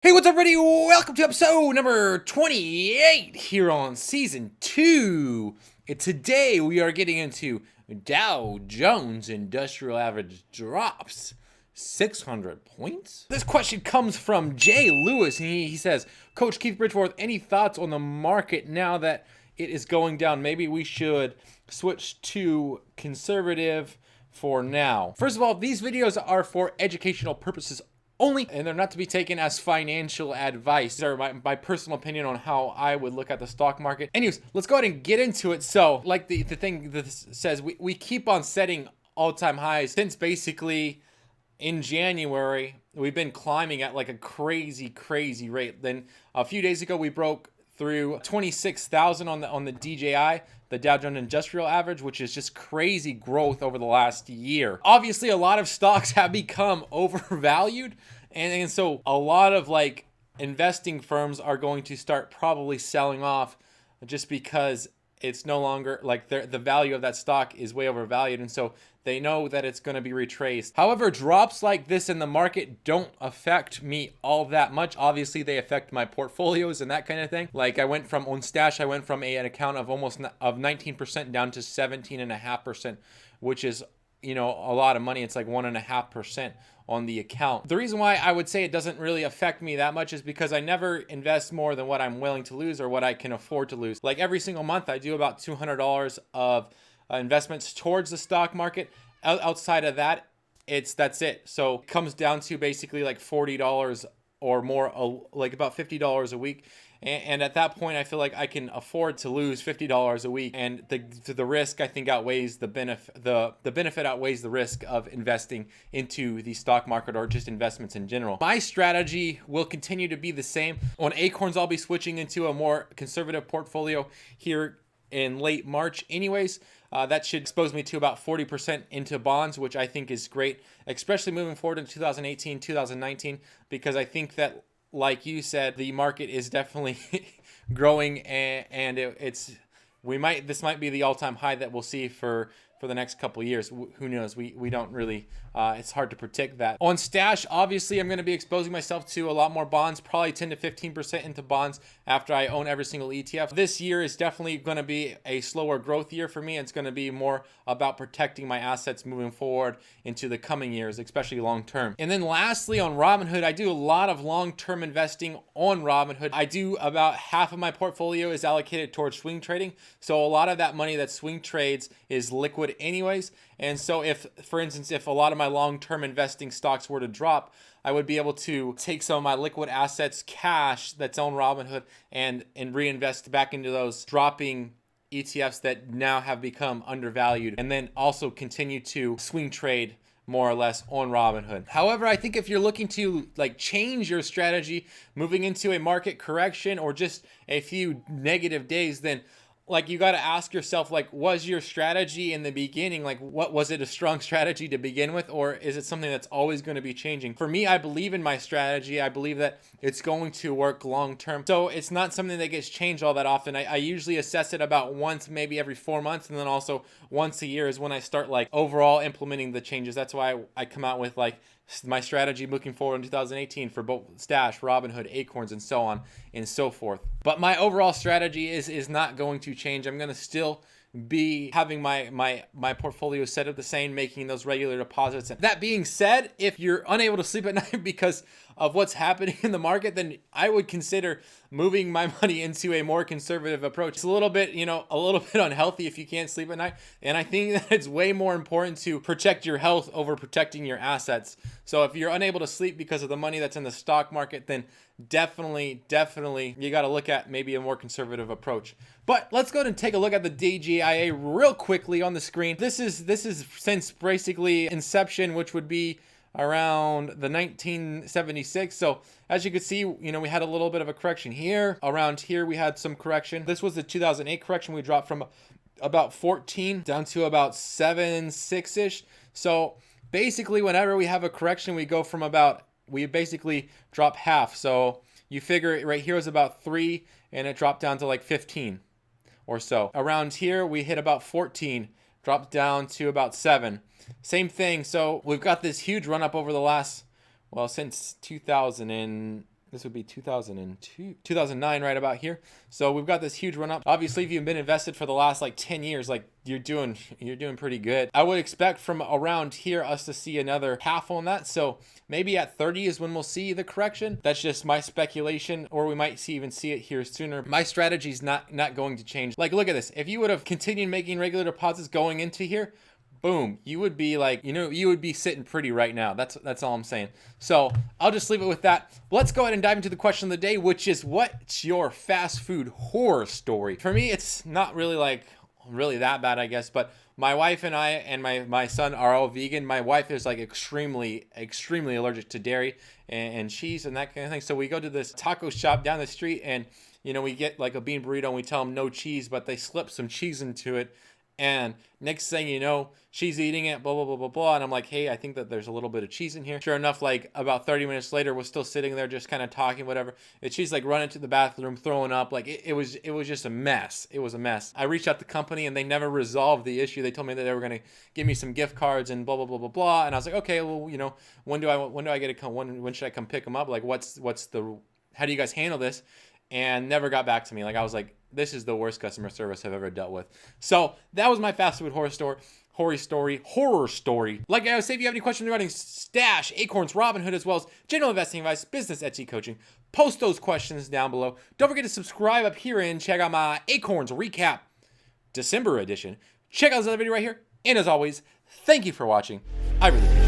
Hey, what's up, everybody? Welcome to episode number 28 here on season 2. And today we are getting into Dow Jones Industrial Average drops 600 points. This question comes from Jay Lewis, and he says, Coach Keith Bridgeforth, any thoughts on the market now that it is going down? Maybe we should switch to conservative for now. First of all, these videos are for educational purposes only, and they're not to be taken as financial advice. These are my personal opinion on how I would look at the stock market. Anyways, let's go ahead and get into it. So, like the thing that says, we keep on setting all-time highs since basically in January. We've been climbing at like a crazy rate. Then a few days ago, we broke through 26,000 on the DJI, the Dow Jones Industrial Average, which is just crazy growth over the last year. Obviously, a lot of stocks have become overvalued, and so a lot of like investing firms are going to start probably selling off just because it's no longer like the value of that stock is way overvalued, and so they know that it's going to be retraced. However, drops like this in the market don't affect me all that much. Obviously, they affect my portfolios and that kind of thing. Like I went from on stash, I went from an account of almost of 19% down to 17.5%, which is, you know, a lot of money. It's like 1.5% on the account. The reason why I would say it doesn't really affect me that much is because I never invest more than what I'm willing to lose or what I can afford to lose. Like every single month, I do about $200 of investments towards the stock market. Outside of that, that's it. So it comes down to basically like $40 or more, like about $50 a week. And at that point, I feel like I can afford to lose $50 a week, and the risk I think outweighs the benefit. The benefit outweighs the risk of investing into the stock market or just investments in general. My strategy will continue to be the same. On Acorns, I'll be switching into a more conservative portfolio here in late March. Anyways, that should expose me to about 40% into bonds, which I think is great, especially moving forward in 2018, 2019, because I think that, like you said, the market is definitely growing, and this might be the all-time high that we'll see for the next couple of years. Who knows? We don't really, it's hard to predict that. On stash, obviously, I'm going to be exposing myself to a lot more bonds, probably 10 to 15% into bonds after I own every single ETF. This year is definitely going to be a slower growth year for me. It's going to be more about protecting my assets moving forward into the coming years, especially long term. And then lastly, on Robinhood, I do a lot of long-term investing on Robinhood. I do about half of my portfolio is allocated towards swing trading. So a lot of that money that swing trades is liquid anyways. And so if, for instance, if a lot of my long-term investing stocks were to drop, I would be able to take some of my liquid assets, cash that's on Robinhood, and reinvest back into those dropping ETFs that now have become undervalued, and then also continue to swing trade more or less on Robinhood. However, I think if you're looking to like change your strategy, moving into a market correction or just a few negative days, then like you got to ask yourself, like, was your strategy in the beginning, like, what was it a strong strategy to begin with, or is it something that's always going to be changing? For me, I believe in my strategy. I believe that it's going to work long term. So it's not something that gets changed all that often. I usually assess it about once, maybe every 4 months, and then also once a year is when I start like overall implementing the changes. That's why I come out with like my strategy looking forward in 2018 for both Stash, Robinhood, Acorns, and so on and so forth. But my overall strategy is not going to change. I'm going to still be having my portfolio set up the same, making those regular deposits. That being said, if you're unable to sleep at night because of what's happening in the market, then I would consider moving my money into a more conservative approach. It's a little bit unhealthy if you can't sleep at night. And I think that it's way more important to protect your health over protecting your assets. So if you're unable to sleep because of the money that's in the stock market, then definitely you got to look at maybe a more conservative approach. But let's go ahead and take a look at the DJIA real quickly on the screen. This is since basically inception, which would be around the 1976. So as you can see, you know, we had a little bit of a correction here. Around here, we had some correction. This was the 2008 correction. We dropped from about 14 down to about 7.6-ish. So basically, whenever we have a correction, we basically drop half. So you figure right here was about 3, and it dropped down to like 15 or so. Around here, we hit about 14, dropped down to about 7. Same thing. So we've got this huge run up over the last, well, since 2009, This would be 2002, 2009, right about here. So we've got this huge run up. Obviously, if you've been invested for the last like 10 years, like you're doing pretty good. I would expect from around here us to see another half on that. So maybe at 30 is when we'll see the correction. That's just my speculation, or we might even see it here sooner. My strategy is not going to change. Like, look at this. If you would have continued making regular deposits going into here, boom, you would be like, you would be sitting pretty right now. That's all I'm saying. So I'll just leave it with that. Let's go ahead and dive into the question of the day, which is, what's your fast food horror story? For me, it's not really that bad, I guess, but my wife and I and my son are all vegan. My wife is like extremely allergic to dairy and cheese and that kind of thing. So we go to this taco shop down the street, and we get like a bean burrito, and we tell them no cheese, but they slip some cheese into it. And next thing you know, she's eating it, blah, blah, blah, blah, blah. And I'm like, hey, I think that there's a little bit of cheese in here. Sure enough, like about 30 minutes later, we're still sitting there just kind of talking, whatever. And she's like running to the bathroom, throwing up. Like it was just a mess. It was a mess. I reached out to the company, and they never resolved the issue. They told me that they were going to give me some gift cards and blah, blah, blah, blah, blah. And I was like, okay, well, when do I get to come? When should I come pick them up? Like, how do you guys handle this? And never got back to me. Like, I was like, this is the worst customer service I've ever dealt with. So that was my fast food horror story. Like I was saying, if you have any questions regarding Stash, Acorns, Robinhood, as well as general investing advice, business, Etsy coaching, post those questions down below. Don't forget to subscribe up here and check out my Acorns recap December edition. Check out this other video right here. And as always, thank you for watching. I really appreciate it.